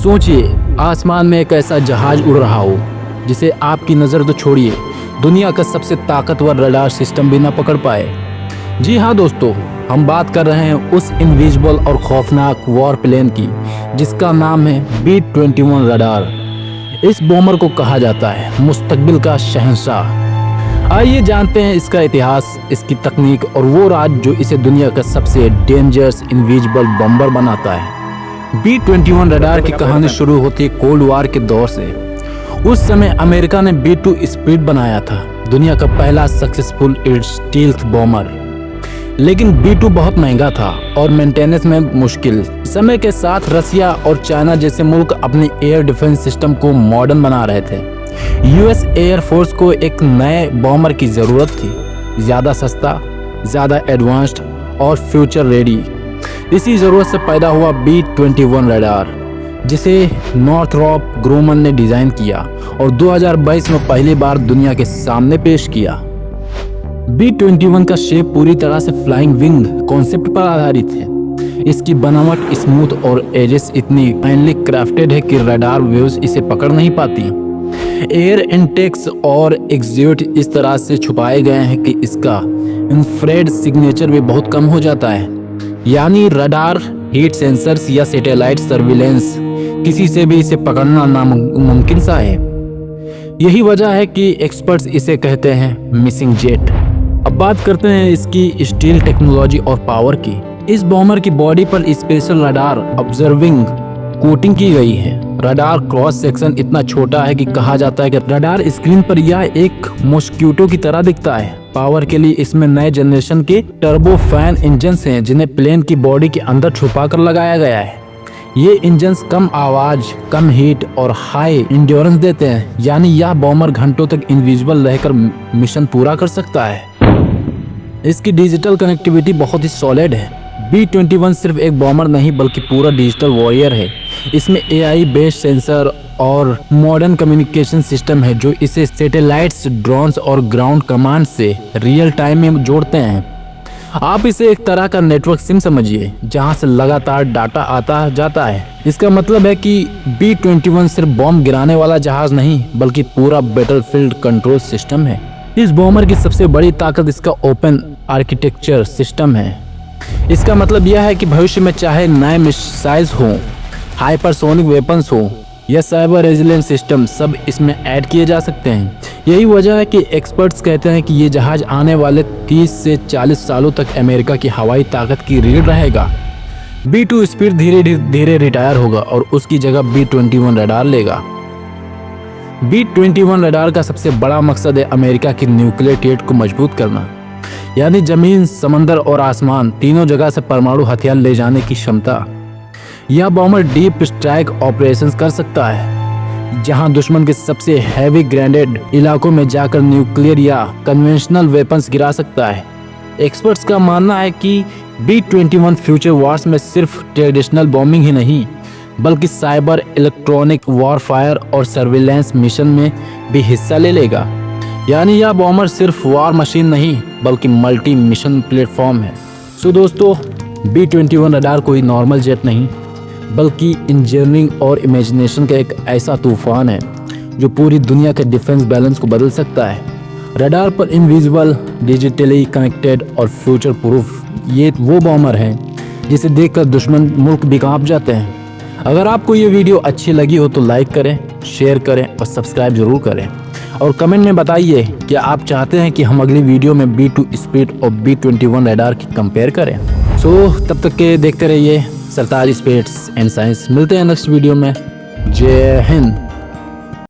सोचिए, आसमान में एक ऐसा जहाज उड़ रहा हो जिसे आपकी नज़र तो छोड़िए, दुनिया का सबसे ताकतवर रडार सिस्टम भी ना पकड़ पाए। जी हाँ दोस्तों, हम बात कर रहे हैं उस इनविजिबल और खौफनाक वॉर प्लेन की जिसका नाम है B-21 रडार। इस बॉम्बर को कहा जाता है मुस्तकबिल का शहंशाह। आइए जानते हैं इसका इतिहास, इसकी तकनीक और वो राज जो इसे दुनिया का सबसे डेंजरस इनविजिबल बॉम्बर बनाता है। B-21 रडार की कहानी शुरू होती है कोल्ड वॉर के दौर से। उस समय अमेरिका ने B-2 स्पीड बनाया था, दुनिया का पहला सक्सेसफुल स्टील्थ बॉम्बर। लेकिन B-2 बहुत महंगा था और मेंटेनेंस में मुश्किल। समय के साथ रसिया और चाइना जैसे मुल्क अपने एयर डिफेंस सिस्टम को मॉडर्न बना रहे थे। यूएस एयर फोर्स को एक नए बॉम्बर की ज़रूरत थी, ज़्यादा सस्ता, ज़्यादा एडवांस्ड और फ्यूचर रेडी। इसी ज़रूरत से पैदा हुआ B-21 रडार, जिसे नॉर्थरॉप ग्रूमन ने डिज़ाइन किया और 2022 में पहली बार दुनिया के सामने पेश किया। B-21 का शेप पूरी तरह से फ्लाइंग विंग कॉन्सेप्ट पर आधारित है। इसकी बनावट स्मूथ और एजेस इतनी फाइनली क्राफ्टेड है कि रडार वेव्स इसे पकड़ नहीं पाती। एयर इनटेक्स और एग्जिट इस तरह से छुपाए गए हैं कि इसका इंफ्रारेड सिग्नेचर भी बहुत कम हो जाता है, यानी रडार, हीट सेंसर्स या सैटेलाइट सर्विलेंस किसी से भी इसे पकड़ना नामुमकिन सा है। यही वजह है कि एक्सपर्ट्स इसे कहते हैं मिसिंग जेट। अब बात करते हैं इसकी स्टील टेक्नोलॉजी और पावर की। इस बॉम्बर की बॉडी पर स्पेशल रडार ऑब्जर्विंग कोटिंग की गई है। रडार क्रॉस सेक्शन इतना छोटा है कि कहा जाता है कि रडार स्क्रीन पर यह एक मॉस्किटो की तरह दिखता है। पावर के लिए इसमें नए जनरेशन के टर्बो फैन इंजन्स हैं जिन्हें प्लेन की बॉडी के अंदर छुपा कर लगाया गया है। ये इंजन्स कम आवाज, कम हीट और हाई इंड्योरेंस देते हैं, यानी यह बॉम्बर घंटों तक इनविजिबल रहकर मिशन पूरा कर सकता है। इसकी डिजिटल कनेक्टिविटी बहुत ही सॉलिड है। B-21 सिर्फ एक बॉम्बर नहीं बल्कि पूरा डिजिटल वॉरियर है। इसमें AI बेस्ड सेंसर और मॉडर्न कम्युनिकेशन सिस्टम है जो इसे सैटेलाइट्स, ड्रोन्स और ग्राउंड कमांड से रियल टाइम में जोड़ते हैं। आप इसे एक तरह का नेटवर्क सिम समझिए जहां से लगातार डाटा आता जाता है। इसका मतलब है कि B-21 सिर्फ बॉम्ब गिराने वाला जहाज नहीं बल्कि पूरा बैटलफील्ड कंट्रोल सिस्टम है। इस बॉम्बर की सबसे बड़ी ताकत इसका ओपन आर्किटेक्चर सिस्टम है। इसका मतलब यह है कि भविष्य में चाहे नए मिसाइल्स हो, हाइपरसोनिक वेपन्स हो या साइबर रेजिलेंस सिस्टम, सब इसमें ऐड किए जा सकते हैं। यही वजह है कि एक्सपर्ट्स कहते हैं कि ये जहाज आने वाले 30 से 40 सालों तक अमेरिका की हवाई ताकत की रीढ़ रहेगा। B-2 स्पीड धीरे धीरे रिटायर होगा और उसकी जगह B-21 रडार लेगा। B-21 रडार का सबसे बड़ा मकसद है अमेरिका की न्यूक्लियर थ्रेट को मजबूत करना, यानी जमीन, समंदर और आसमान तीनों जगह से परमाणु हथियार ले जाने की क्षमता। यह बॉम्बर डीप स्ट्राइक ऑपरेशंस कर सकता है, जहां दुश्मन के सबसे हैवी ग्रेनेड इलाकों में जाकर न्यूक्लियर या कन्वेंशनल वेपन्स गिरा सकता है। एक्सपर्ट्स का मानना है कि B-21 फ्यूचर वॉर्स में सिर्फ ट्रेडिशनल बॉम्बिंग ही नहीं बल्कि साइबर, इलेक्ट्रॉनिक वॉरफायर और सर्विलेंस मिशन में भी हिस्सा ले लेगा। यानी यह बॉम्बर सिर्फ वॉर मशीन नहीं बल्कि मल्टी मिशन प्लेटफॉर्म है। सो दोस्तों, B-21 रडार कोई नॉर्मल जेट नहीं बल्कि इंजीनियरिंग और इमेजिनेशन का एक ऐसा तूफान है जो पूरी दुनिया के डिफेंस बैलेंस को बदल सकता है। रडार पर इनविजिबल, डिजिटली कनेक्टेड और फ्यूचर प्रूफ ये वो बॉम्बर है जिसे देखकर दुश्मन मुल्क भी कांप जाते हैं। अगर आपको ये वीडियो अच्छी लगी हो तो लाइक करें, शेयर करें और सब्सक्राइब जरूर करें। और कमेंट में बताइए कि आप चाहते हैं कि हम अगली वीडियो में B-2 स्पीड और B-21 रडार की कंपेयर करें। तब तक के देखते रहिए सरताज स्पेस एंड साइंस। मिलते हैं नेक्स्ट वीडियो में। जय हिंद।